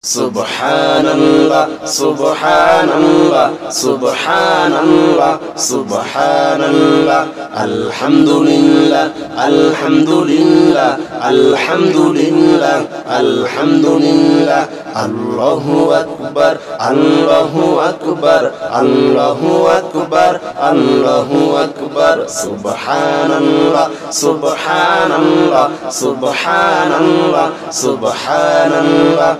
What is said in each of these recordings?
Subhanallah, Subhanallah, Subhanallah, Subhanallah, Alhamdulillah, Alhamdulillah, Alhamdulillah, Alhamdulillah, Allahu Akbar, Allahu Akbar, Allahu Akbar, Allahu Akbar, Subhanallah, Subhanallah, Subhanallah, Subhanallah,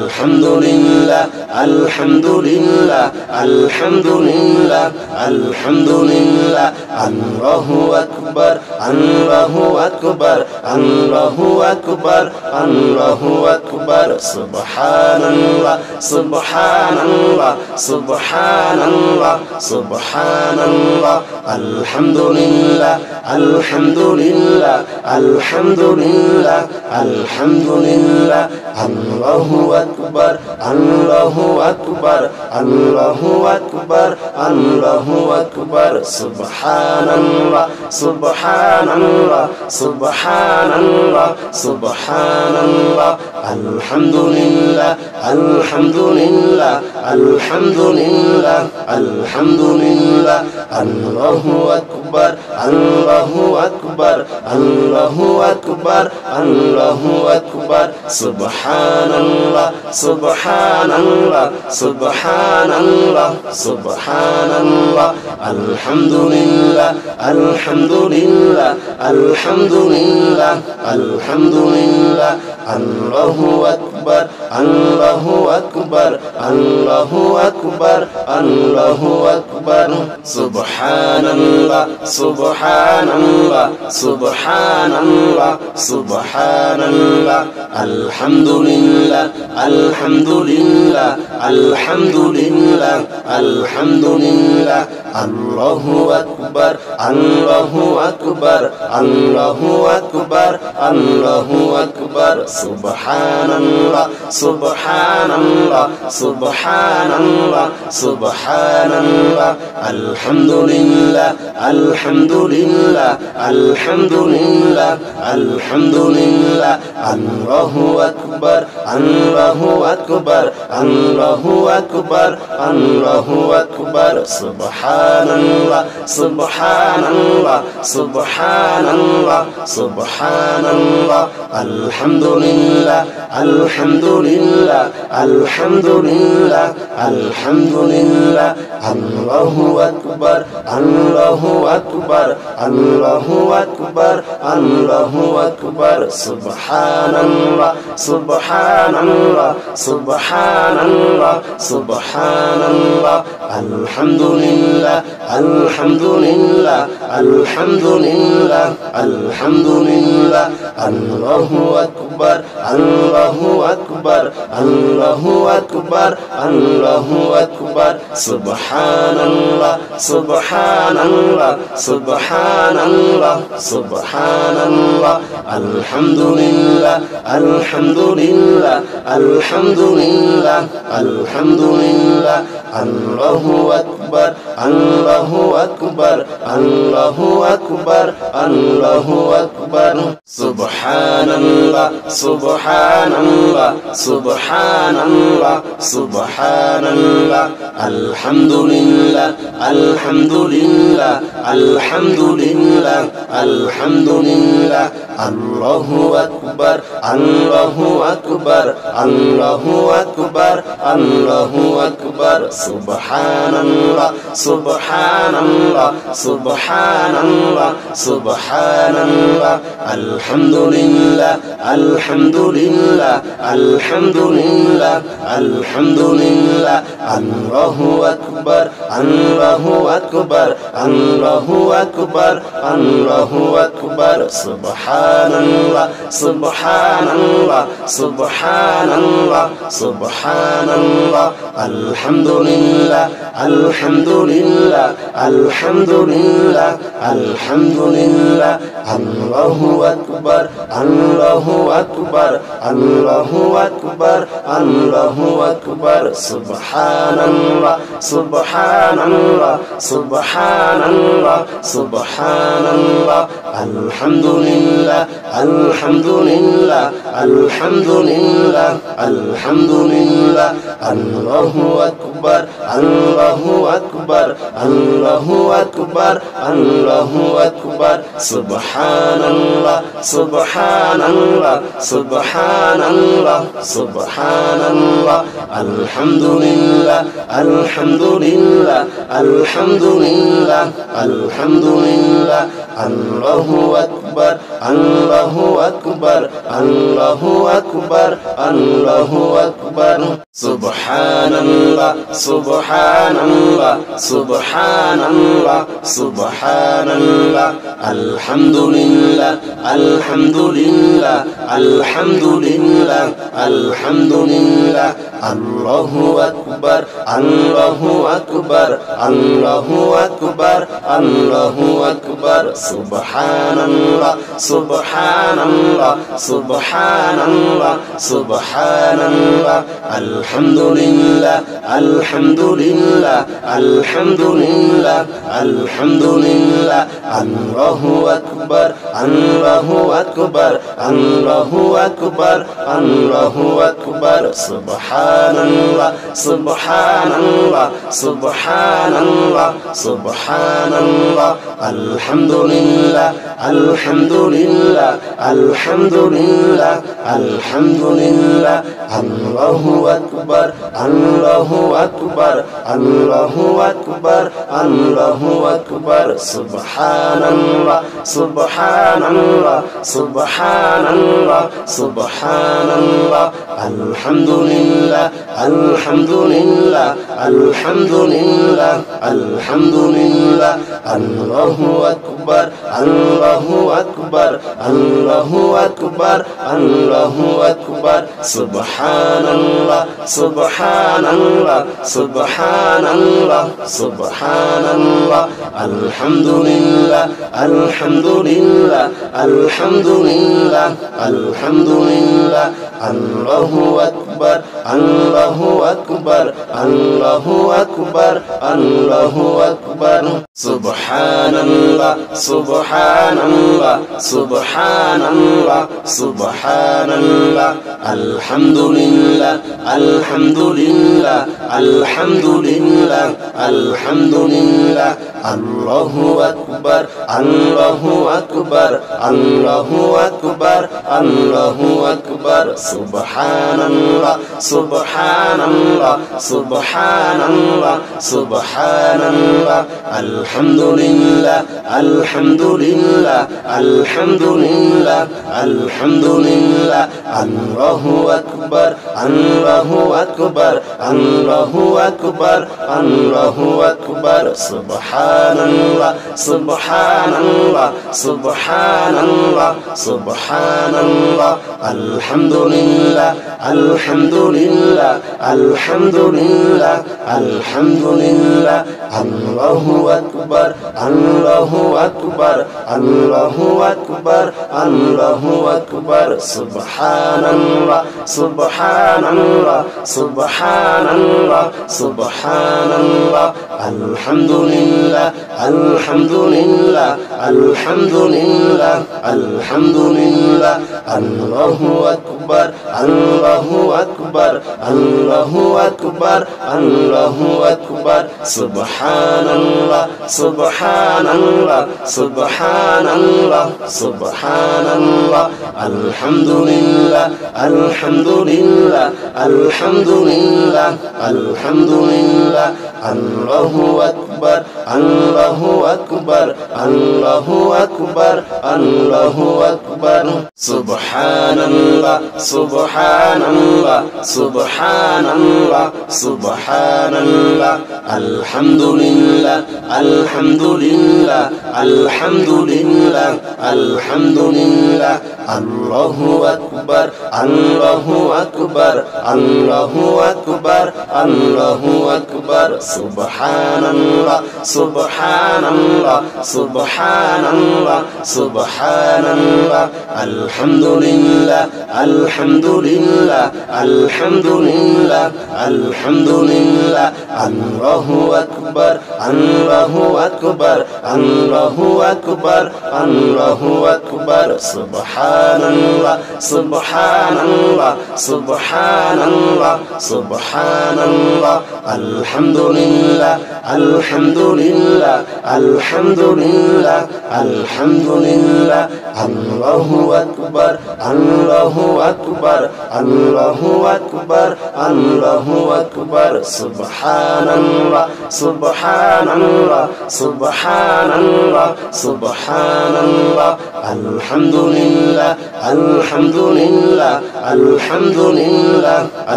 Alhamdulillah, Alhamdulillah, Alhamdulillah, Alhamdulillah, Allahu Akbar, Allahu Akbar, Allahu Akbar, Allahu Akbar, Subhanallah, Subhanallah, Subhanallah, Subhanallah, Alhamdulillah, Alhamdulillah, Alhamdulillah, Alhamdulillah, Allahu Akbar, Allahu Akbar, Allahu Akbar, Allahu Akbar, Subhanallah, Subhanallah, Subhanallah, Subhanallah, Alhamdulillah, Alhamdulillah, Alhamdulillah, Alhamdulillah, Allahu Akbar, Allahu Akbar, Allahu Akbar, Allahu Akbar, Subhanallah, Subhanallah, Subhanallah, Subhanallah, Alhamdulillah, Alhamdulillah, Alhamdulillah, Alhamdulillah, Allahu Akbar, Allahu Akbar, Allahu Akbar, Allahu Akbar, Subhanallah, Subhanallah, Subhanallah, Subhanallah, Alhamdulillah, Alhamdulillah, Alhamdulillah, Alhamdulillah, Allahu Akbar, Allahu Akbar, Allahu Akbar, Allahu Akbar, Subhanallah, Subhanallah, Subhanallah, Subhanallah, Alhamdulillah, Alhamdulillah, Alhamdulillah, Alhamdulillah, Allahu Akbar, Allahu Akbar, Allahu Akbar, Allahu Akbar, Subhanallah, Subhanallah, Subhanallah, Subhanallah, Alhamdulillah, Alhamdulillah, Alhamdulillah, Alhamdulillah, Allahu Akbar, Allahu Akbar, Allahu Akbar, Allahu Akbar, Subhanallah, Subhanallah, Subhanallah, Subhanallah, Alhamdulillah, Alhamdulillah, Alhamdulillah, Alhamdulillah, Allahu Akbar, Allahu Akbar, Allahu Akbar, Allahu Akbar, Subhanallah, Subhanallah, Subhanallah, Subhanallah, Alhamdulillah, Alhamdulillah, Alhamdulillah, Alhamdulillah, Allahu Akbar, Allahu Akbar, Allahu Akbar, Allahu Akbar, Subhanallah, Subhanallah, Subhanallah, Subhanallah, Alhamdulillah, Alhamdulillah, Alhamdulillah, Alhamdulillah, Allahu Akbar, Allahu Akbar, Allahu Akbar, Allahu Akbar, Subhanallah, Subhanallah, Subhanallah, Subhanallah, Alhamdulillah, Alhamdulillah, Alhamdulillah, Alhamdulillah, Allahu Akbar, Allahu Akbar, Allahu Akbar, Allahu Akbar, Subhanallah, Subhanallah, Subhanallah, Subhanallah, Alhamdulillah, Alhamdulillah, Alhamdulillah, Alhamdulillah, Allahu Akbar, Allahu Akbar, Allahu Akbar, Allahu Akbar, Subhanallah, Subhanallah, Subhanallah, Subhanallah, আলহামদুলিল্লাহ আলহামদুলিল্লাহ আলহামদুলিল্লাহ আলহামদুলিল্লাহ আল্লাহু আকবার আল্লাহু আকবার আল্লাহু আকবার আল্লাহু আকবার সুবহানাল্লাহ সুবহানাল্লাহ সুবহানাল্লাহ সুবহানাল্লাহ আলহামদুলিল্লাহ আলহামদুলিল্লাহ আলহামদুলিল্লাহ আলহামদুলিল্লাহ আল্লাহু আকবার আল্লাহু আকবার আল্লাহু আকবার আল্লাহু আকবার সুবহানাল্লাহ সুবহানাল্লাহ সুবহানাল্লাহ সুবহানাল্লাহ আলহামদুলিল্লাহ আলহামদুলিল্লাহ আলহামদুলিল্লাহ আলহামদুলিল্লাহ আল্লাহু আকবার আল্লাহু আকবার আল্লাহু আকবার আল্লাহু আকবার সুবহানাল্লাহ সুবহানাল্লাহ সুবহানাল্লাহ সুবহানাল্লাহ আলহামদুলিল্লাহ আলহামদুলিল্লাহ আলহামদুলিল্লাহ আলহামদুলিল্লাহ আল্লাহু আকবার আল্লাহু আকবার আল্লাহু আকবার আল্লাহু আকবার সুবহানাল্লাহ সুবহানাল্লাহ সুবহানাল্লাহ সুবহানাল্লাহ আলহামদুলিল্লাহ আলহামদুলিল্লাহ আলহামদুলিল্লাহ আলহামদুলিল্লাহ আল্লাহু আকবার আল্লাহু আকবার আল্লাহু আকবার আল্লাহু আকবার সুবহানাল্লাহ সুবহানাল্লাহ সুবহানাল্লাহ সুবহানাল্লাহ আলহামদুলিল্লাহ আলহামদুলিল্লাহ আলহামদুলিল্লাহ আলহামদুলিল্লাহ আল্লাহু আকবার আল্লাহু আকবার আল্লাহু আকবার আল্লাহু আকবার সুবহানাল্লাহ সুবহানাল্লাহ সুবহানাল্লাহ সুবহানাল্লাহ আলহামদুলিল্লাহ আলহামদুলিল্লাহ আলহামদুলিল্লাহ আলহামদুলিল্লাহ আল্লাহু আকবার আল্লাহু আকবার আল্লাহু আকবার আল্লাহু আকবার সুবহানাল্লাহ সুবহানাল্লাহ সুবহানাল্লাহ সুবহানাল্লাহ আলহামদুলিল্লাহ আলহামদুলিল্লাহ আলহামদুলিল্লাহ আলহামদুলিল্লাহ আল্লাহু আকবার আল্লাহু আকবার আল্লাহু আকবার আল্লাহু আকবার সুবহানাল্লাহ সুবহানাল্লাহ সুবহানাল্লাহ সুবহানাল্লাহ আলহামদুলিল্লাহ আলহামদুলিল্লাহ আলহামদুলিল্লাহ আলহামদুলিল্লাহ আল্লাহু আকবার আল্লাহু আকবার আল্লাহু আকবার আল্লাহু আকবার সুবহানাল্লাহ সুবহানাল্লাহ সুবহানাল্লাহ সুবহানাল্লাহ আলহামদুলিল্লাহ আলহামদুলিল্লাহ আলহামদুলিল্লাহ আলহামদুলিল্লাহ আল্লাহু আকবার আল্লাহু আকবার আল্লাহু আকবার আল্লাহু আকবার সুবহানাল্লাহ সুবহানাল্লাহ সুবহানাল্লাহ সুবহানাল্লাহ আলহামদুলিল্লাহ আলহামদুলিল্লাহ আলহামদুলিল্লাহ আলহামদুলিল্লাহ আল্লাহু আকবার আল্লাহু আকবার আল্লাহু আকবার আল্লাহু আকবার সুবহানাল্লাহ সুবহানাল্লাহ সুবহানাল্লাহ সুবহানাল্লাহ আলহামদুলিল্লাহ আলহামদুলিল্লাহ আলহামদুলিল্লাহ আলহামদুলিল্লাহ আল্লাহু আকবার আল্লাহু আকবার আল্লাহু আকবার আল্লাহু আকবার সুবহানাল্লাহ সুবহানাল্লাহ সুবহানাল্লাহ সুবহানাল্লাহ আলহামদুলিল্লাহ আলহামদুলিল্লাহ আলহামদুলিল্লাহ আলহামদুলিল্লাহ আল্লাহু আকবার আল্লাহু আকবার আল্লাহু আকবার আল্লাহু আকবার সুবহানাল্লাহ সুবহানাল্লাহ সুবহানাল্লাহ সুবহানাল্লাহ আলহামদুলিল্লাহ আলহামদুলিল্লাহ আলহামদুলিল্লাহ আলহামদুলিল্লাহ আল্লাহু আকবার আল্লাহু আকবার আল্লাহু আকবার আল্লাহু আকবার সুবহানাল্লাহ সুবহানাল্লাহ সুবহানাল্লাহ সুবহানাল্লাহ আলহামদুলিল্লাহ আলহামদুলিল্লাহ আলহামদুলিল্লাহ আলহামদুলিল্লাহ আল্লাহু আকবার আল্লাহু আকবার আল্লাহু আকবার আল্লাহু আকবার সুবহানাল্লাহ সুবহানাল্লাহ সুবহানাল্লাহ সুবহানাল্লাহ আলহামদুলিল্লাহ আলহামদুলিল্লাহ আলহামদুলিল্লাহ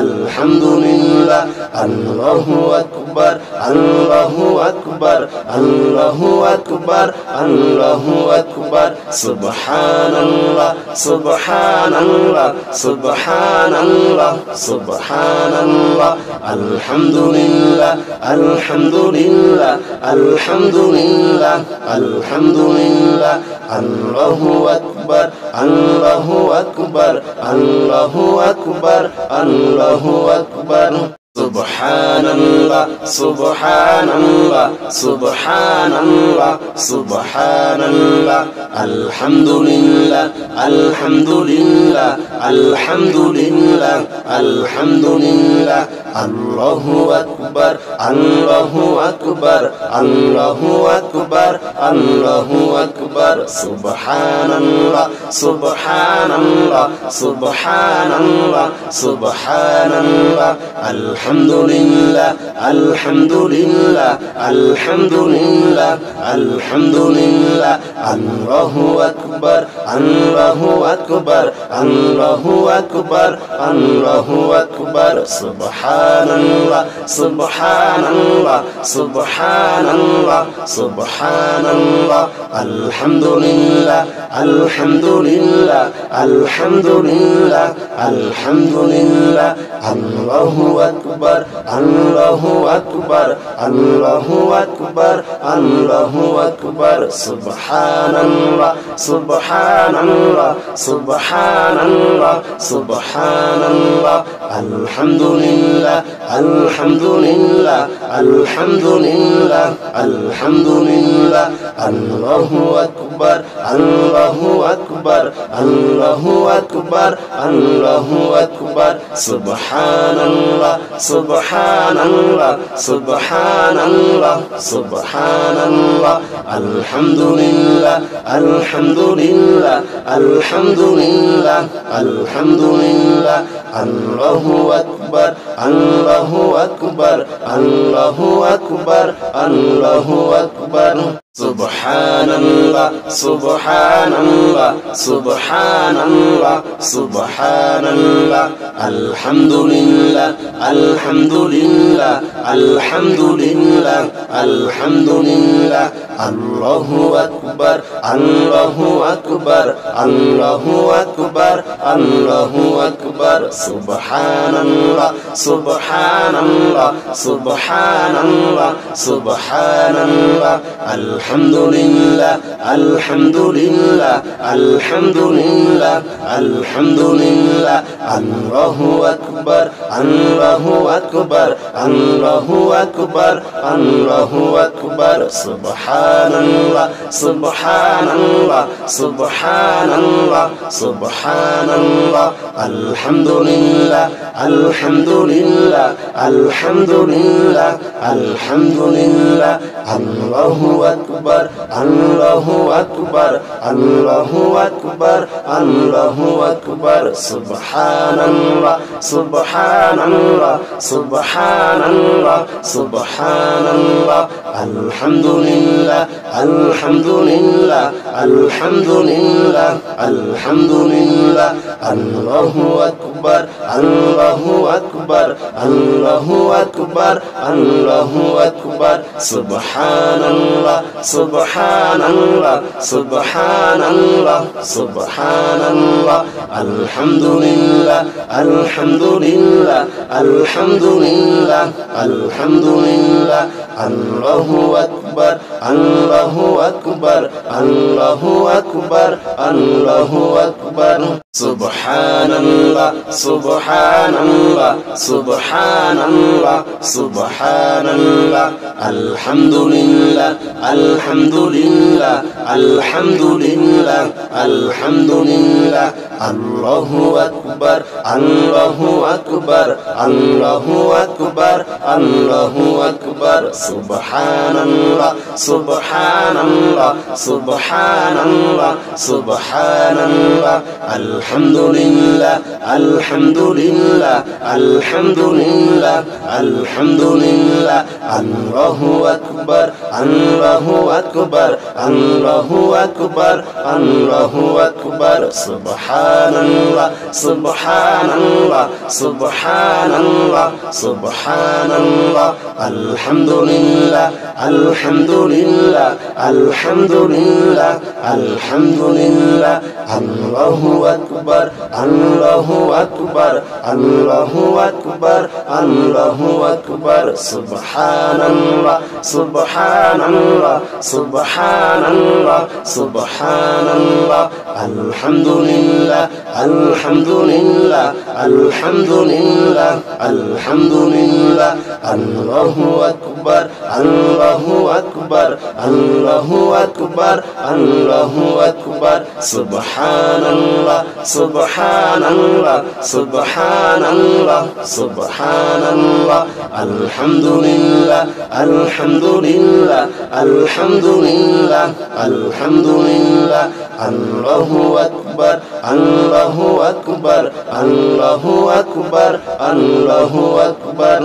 আলহামদুলিল্লাহ আল্লাহু আকবার আল্লাহু আকবার আল্লাহু আকবার আল্লাহু আকবার সুবহানাল্লাহ সুবহানাল্লাহ সুবহানাল্লাহ সুবহানাল্লাহ আলহামদুলিল্লাহ আলহামদুলিল্লাহ আলহামদুলিল্লাহ আলহামদুলিল্লাহ আল্লাহু আকবার আল্লাহু আকবার আল্লাহু আকবার আল্লাহু আকবার সুবহানাল্লাহ সুবহানাল্লাহ সুবহানাল্লাহ সুবহানাল্লাহ আলহামদুলিল্লাহ আলহামদুলিল্লাহ আলহামদুলিল্লাহ আলহামদুলিল্লাহ আল্লাহু আকবার আল্লাহু আকবার আল্লাহু আকবার আল্লাহু আকবার সুবহানাল্লাহ সুবহানাল্লাহ সুবহানাল্লাহ সুবহানাল্লাহ আলহামদুলিল্লাহ আলহামদুলিল্লাহ আলহামদুলিল্লাহ আলহামদুলিল্লাহ আল্লাহু আকবার আল্লাহু আকবার আল্লাহু আকবার আল্লাহু আকবার সুবহানাল্লাহ সুবহানাল্লাহ সুবহানাল্লাহ সুবহানাল্লাহ আলহামদুলিল্লাহ আলহামদুলিল্লাহ আলহামদুলিল্লাহ আলহামদুলিল্লাহ আল্লাহু আকবার আল্লাহু আকবার আল্লাহু আকবার আল্লাহু আকবার সুবহানাল্লাহ সুবহানাল্লাহ সুবহানাল্লাহ সুবহানাল্লাহ আলহামদুলিল্লাহ আলহামদুলিল্লাহ আলহামদুলিল্লাহ আলহামদুলিল্লাহ আল্লাহু আকবার আল্লাহু আকবার আল্লাহু আকবার আল্লাহু আকবার সুবহানাল্লাহ সুবহানাল্লাহ সুবহানাল্লাহ সুবহানাল্লাহ আলহামদুলিল্লাহ আলহামদুলিল্লাহ আলহামদুলিল্লাহ আলহামদুলিল্লাহ আল্লাহু আকবার আল্লাহু আকবার আল্লাহু আকবার আল্লাহু আকবার সুবহানাল্লাহ সুবহানাল্লাহ সুবহানাল্লাহ সুবহানাল্লাহ আলহামদুলিল্লাহ আলহামদুলিল্লাহ আলহামদুলিল্লাহ আলহামদুলিল্লাহ আল্লাহু আকবার আল্লাহু আকবার আল্লাহু আকবার আল্লাহু আকবার সুবহানাল্লাহ সুবহানাল্লাহ সুবহানাল্লাহ সুবহানাল্লাহ আলহামদুলিল্লাহ আলহামদুলিল্লাহ আলহামদুলিল্লাহ আলহামদুলিল্লাহ আল্লাহু আকবার আল্লাহু আকবার আল্লাহু আকবার আল্লাহু আকবার সুবহানাল্লাহ সুবহানাল্লাহ সুবহানাল্লাহ সুবহানাল্লাহ আলহামদুলিল্লাহ আলহামদুলিল্লাহ আলহামদুলিল্লাহ আলহামদুলিল্লাহ আল্লাহু আকবার আল্লাহু আকবার আল্লাহু আকবার আল্লাহু আকবার সুবহানাল্লাহ সুবহানাল্লাহ সুবহানাল্লাহ সুবহানাল্লাহ আলহামদুলিল্লাহ আলহামদুলিল্লাহ আলহামদুলিল্লাহ আলহামদুলিল্লাহ আল্লাহু আকবার আল্লাহু আকবার আল্লাহু আকবার আল্লাহু আকবার সুবহানাল্লাহ সুবহানাল্লাহ সুবহানাল্লাহ সুবহানাল্লাহ আলহামদুলিল্লাহ আলহামদুলিল্লাহ আলহামদুলিল্লাহ আলহামদুলিল্লাহ আল্লাহু আকবার আল্লাহু আকবার আল্লাহু আকবার আল্লাহু আকবার সুবহানাল্লাহ সুবহানাল্লাহ সুবহানাল্লাহ সুবহানাল্লাহ আলহামদুলিল্লাহ আলহামদুলিল্লাহ আলহামদুলিল্লাহ আলহামদুলিল্লাহ আল্লাহু আকবার আল্লাহু আকবার আল্লাহু আকবার আল্লাহু আকবার সুবহানাল্লাহ সুবহানাল্লাহ সুবহানাল্লাহ সুবহানাল্লাহ আলহামদুলিল্লাহ আলহামদুলিল্লাহ আলহামদুলিল্লাহ আলহামদুলিল্লাহ আল্লাহু আকবার আল্লাহু আকবার আল্লাহু আকবার আল্লাহু আকবার সুবহানাল্লাহ সুবহানাল্লাহ সুবহানাল্লাহ সুবহানাল্লাহ আলহামদুলিল্লাহ আলহামদুলিল্লাহ আলহামদুলিল্লাহ আলহামদুলিল্লাহ আল্লাহু আকবার আল্লাহু আকবার আল্লাহু আকবার আল্লাহু আকবার সুবহানাল্লাহ সুবহানাল্লাহ সুবহানাল্লাহ সুবহানাল্লাহ আলহামদুলিল্লাহ আলহামদুলিল্লাহ আলহামদুলিল্লাহ আলহামদুলিল্লাহ আল্লাহু আকবার আল্লাহু আকবার আল্লাহু আকবার আল্লাহু আকবার সুবহানাল্লাহ সুবহানাল্লাহ সুবহানাল্লাহ সুবহানাল্লাহ আলহামদুলিল্লাহ আলহামদুলিল্লাহ আলহামদুলিল্লাহ আলহামদুলিল্লাহ আল্লাহু আকবার আল্লাহু আকবার আল্লাহু আকবার আল্লাহু আকবার